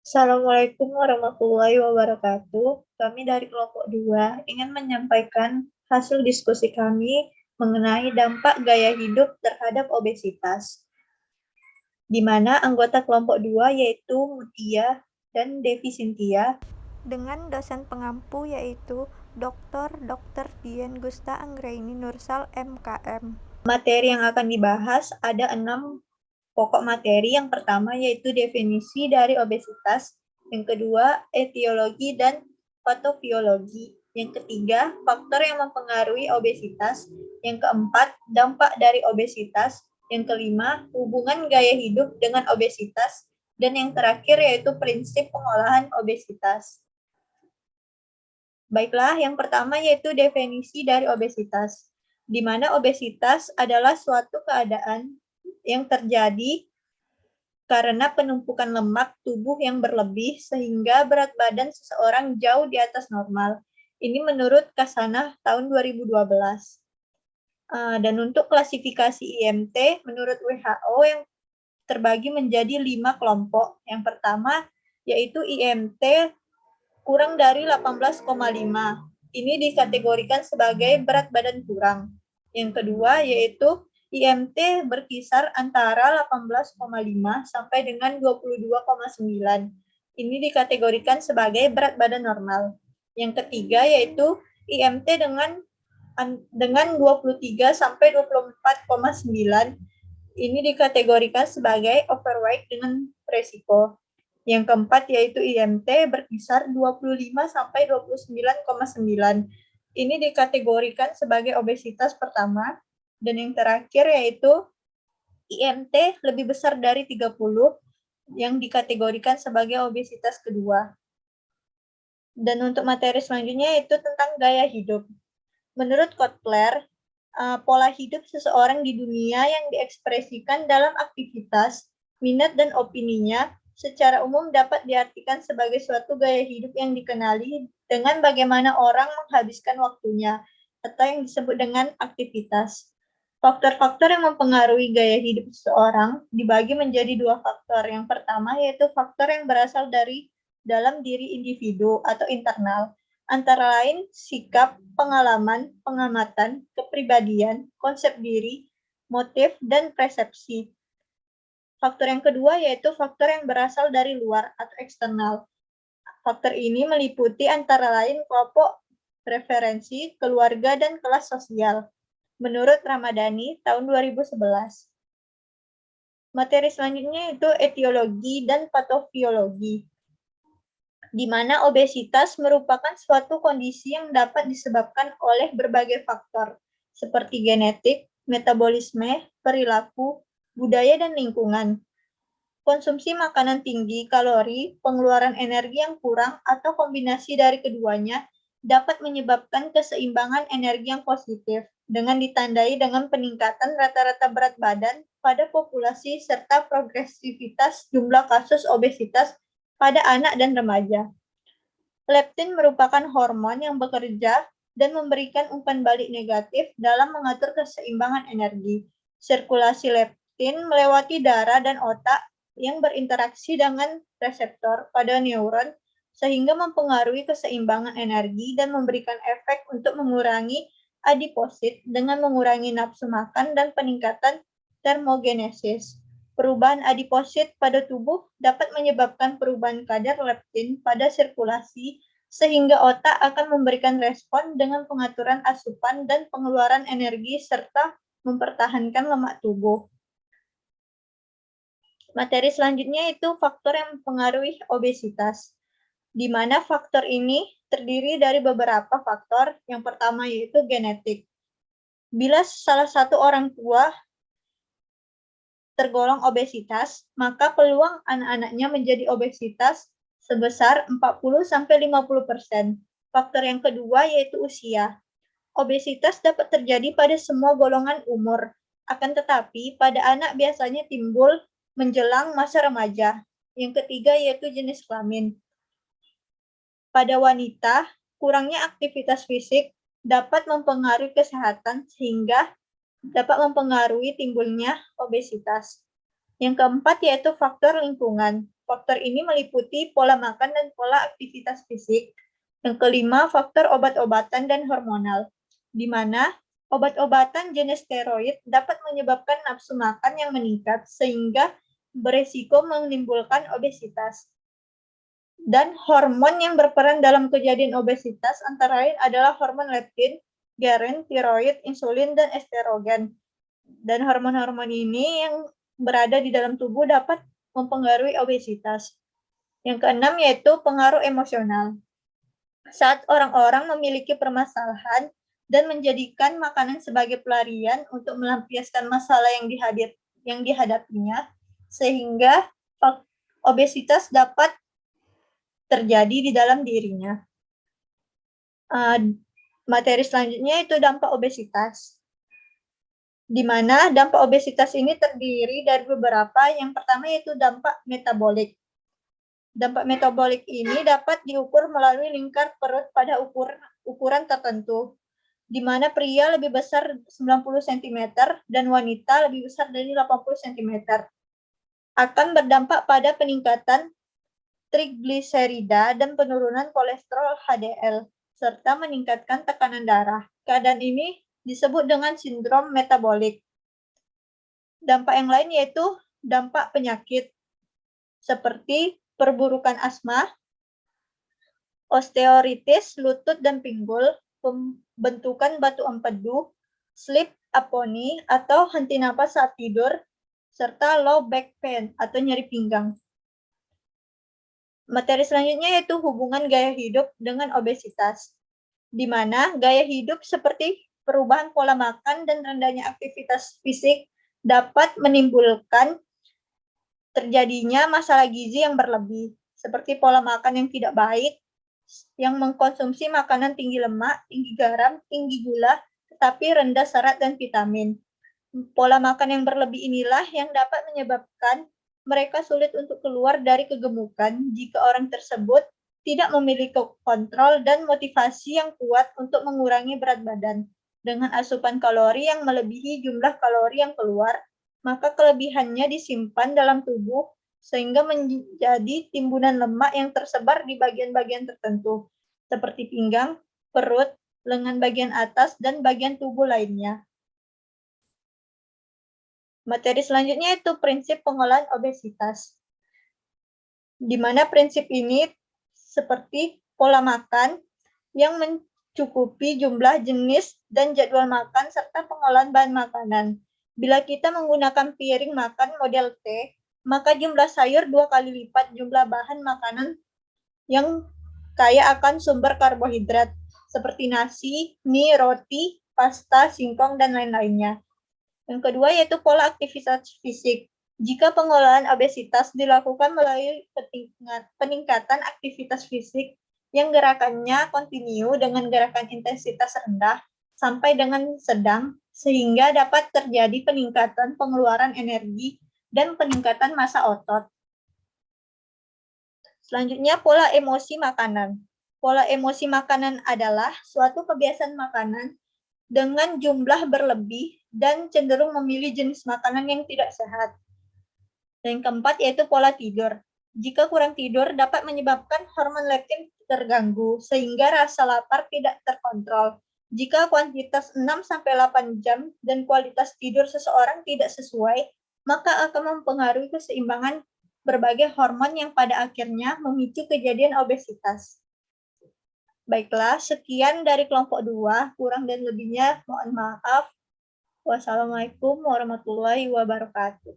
Assalamualaikum warahmatullahi wabarakatuh. Kami dari kelompok 2 ingin menyampaikan hasil diskusi kami mengenai dampak gaya hidup terhadap obesitas, di mana anggota kelompok 2 yaitu Mutia dan Devi Sintia dengan dosen pengampu yaitu Dr. Dian Gusta Anggraini Nursal MKM. Materi yang akan dibahas ada 6 pokok materi. Yang pertama yaitu definisi dari obesitas, yang kedua etiologi dan patofiologi, yang ketiga faktor yang mempengaruhi obesitas, yang keempat dampak dari obesitas, yang kelima hubungan gaya hidup dengan obesitas, dan yang terakhir yaitu prinsip pengolahan obesitas. Baiklah, yang pertama yaitu definisi dari obesitas, di mana obesitas adalah suatu keadaan yang terjadi karena penumpukan lemak tubuh yang berlebih sehingga berat badan seseorang jauh di atas normal. Ini menurut Kasanah tahun 2012. Dan untuk klasifikasi IMT, menurut WHO yang terbagi menjadi 5 kelompok. Yang pertama yaitu IMT kurang dari 18,5. Ini dikategorikan sebagai berat badan kurang. Yang kedua yaitu IMT berkisar antara 18,5 sampai dengan 22,9. Ini dikategorikan sebagai berat badan normal. Yang ketiga yaitu IMT dengan 23 sampai 24,9. Ini dikategorikan sebagai overweight dengan resiko. Yang keempat yaitu IMT berkisar 25 sampai 29,9. Ini dikategorikan sebagai obesitas pertama. Dan yang terakhir yaitu IMT lebih besar dari 30 yang dikategorikan sebagai obesitas kedua. Dan untuk materi selanjutnya itu tentang gaya hidup. Menurut Kotler, pola hidup seseorang di dunia yang diekspresikan dalam aktivitas, minat, dan opininya secara umum dapat diartikan sebagai suatu gaya hidup yang dikenali dengan bagaimana orang menghabiskan waktunya, atau yang disebut dengan aktivitas. Faktor-faktor yang mempengaruhi gaya hidup seseorang dibagi menjadi 2 faktor. Yang pertama yaitu faktor yang berasal dari dalam diri individu atau internal, antara lain sikap, pengalaman, pengamatan, kepribadian, konsep diri, motif, dan persepsi. Faktor yang kedua yaitu faktor yang berasal dari luar atau eksternal. Faktor ini meliputi antara lain kelompok preferensi, keluarga, dan kelas sosial. Menurut Ramadhani tahun 2011. Materi selanjutnya itu etiologi dan patofiologi, di mana obesitas merupakan suatu kondisi yang dapat disebabkan oleh berbagai faktor, seperti genetik, metabolisme, perilaku, budaya, dan lingkungan. Konsumsi makanan tinggi kalori, pengeluaran energi yang kurang, atau kombinasi dari keduanya dapat menyebabkan keseimbangan energi yang positif, dengan ditandai dengan peningkatan rata-rata berat badan pada populasi serta progresivitas jumlah kasus obesitas pada anak dan remaja. Leptin merupakan hormon yang bekerja dan memberikan umpan balik negatif dalam mengatur keseimbangan energi. Sirkulasi leptin melewati darah dan otak yang berinteraksi dengan reseptor pada neuron sehingga mempengaruhi keseimbangan energi dan memberikan efek untuk mengurangi adiposit dengan mengurangi nafsu makan dan peningkatan termogenesis. Perubahan adiposit pada tubuh dapat menyebabkan perubahan kadar leptin pada sirkulasi sehingga otak akan memberikan respon dengan pengaturan asupan dan pengeluaran energi serta mempertahankan lemak tubuh. Materi selanjutnya itu faktor yang mempengaruhi obesitas, di mana faktor ini terdiri dari beberapa faktor. Yang pertama yaitu genetik. Bila salah satu orang tua tergolong obesitas, maka peluang anak-anaknya menjadi obesitas sebesar 40-50%. Faktor yang kedua yaitu usia. Obesitas dapat terjadi pada semua golongan umur, akan tetapi pada anak biasanya timbul menjelang masa remaja. Yang ketiga yaitu jenis kelamin. Pada wanita, kurangnya aktivitas fisik dapat mempengaruhi kesehatan sehingga dapat mempengaruhi timbulnya obesitas. Yang keempat yaitu faktor lingkungan. Faktor ini meliputi pola makan dan pola aktivitas fisik. Yang kelima, faktor obat-obatan dan hormonal, di mana obat-obatan jenis steroid dapat menyebabkan nafsu makan yang meningkat sehingga beresiko menimbulkan obesitas. Dan hormon yang berperan dalam kejadian obesitas antara lain adalah hormon leptin, ghrelin, tiroid, insulin, dan estrogen. Dan hormon-hormon ini yang berada di dalam tubuh dapat mempengaruhi obesitas. Yang keenam yaitu pengaruh emosional. Saat orang-orang memiliki permasalahan dan menjadikan makanan sebagai pelarian untuk melampiaskan masalah yang dihadapinya, sehingga obesitas dapat terjadi di dalam dirinya. Materi selanjutnya itu dampak obesitas, di mana dampak obesitas ini terdiri dari beberapa. Yang pertama yaitu dampak metabolik. Dampak metabolik ini dapat diukur melalui lingkar perut pada ukuran tertentu, di mana pria lebih besar 90 cm dan wanita lebih besar dari 80 cm. Akan berdampak pada peningkatan trigliserida dan penurunan kolesterol HDL, serta meningkatkan tekanan darah. Keadaan ini disebut dengan sindrom metabolik. Dampak yang lain yaitu dampak penyakit, seperti perburukan asma, osteoartritis lutut dan pinggul, pembentukan batu empedu, sleep apnea atau henti napas saat tidur, serta low back pain atau nyeri pinggang. Materi selanjutnya yaitu hubungan gaya hidup dengan obesitas, di mana gaya hidup seperti perubahan pola makan dan rendahnya aktivitas fisik dapat menimbulkan terjadinya masalah gizi yang berlebih, seperti pola makan yang tidak baik, yang mengkonsumsi makanan tinggi lemak, tinggi garam, tinggi gula, tetapi rendah serat dan vitamin. Pola makan yang berlebih inilah yang dapat menyebabkan mereka sulit untuk keluar dari kegemukan jika orang tersebut tidak memiliki kontrol dan motivasi yang kuat untuk mengurangi berat badan. Dengan asupan kalori yang melebihi jumlah kalori yang keluar, maka kelebihannya disimpan dalam tubuh sehingga menjadi timbunan lemak yang tersebar di bagian-bagian tertentu, seperti pinggang, perut, lengan bagian atas, dan bagian tubuh lainnya. Materi selanjutnya itu prinsip pengolahan obesitas, di mana prinsip ini seperti pola makan yang mencukupi jumlah jenis dan jadwal makan serta pengolahan bahan makanan. Bila kita menggunakan piring makan model T, maka jumlah sayur 2 kali lipat jumlah bahan makanan yang kaya akan sumber karbohidrat, seperti nasi, mie, roti, pasta, singkong, dan lain-lainnya. Yang kedua yaitu pola aktivitas fisik. Jika pengolahan obesitas dilakukan melalui peningkatan aktivitas fisik yang gerakannya kontinu dengan gerakan intensitas rendah sampai dengan sedang, sehingga dapat terjadi peningkatan pengeluaran energi dan peningkatan massa otot. Selanjutnya, pola emosi makanan. Pola emosi makanan adalah suatu kebiasaan makanan dengan jumlah berlebih dan cenderung memilih jenis makanan yang tidak sehat. Yang keempat yaitu pola tidur. Jika kurang tidur dapat menyebabkan hormon leptin terganggu sehingga rasa lapar tidak terkontrol. Jika kuantitas 6-8 jam dan kualitas tidur seseorang tidak sesuai, maka akan mempengaruhi keseimbangan berbagai hormon yang pada akhirnya memicu kejadian obesitas. Baiklah, sekian dari kelompok 2, kurang dan lebihnya mohon maaf. Wassalamualaikum warahmatullahi wabarakatuh.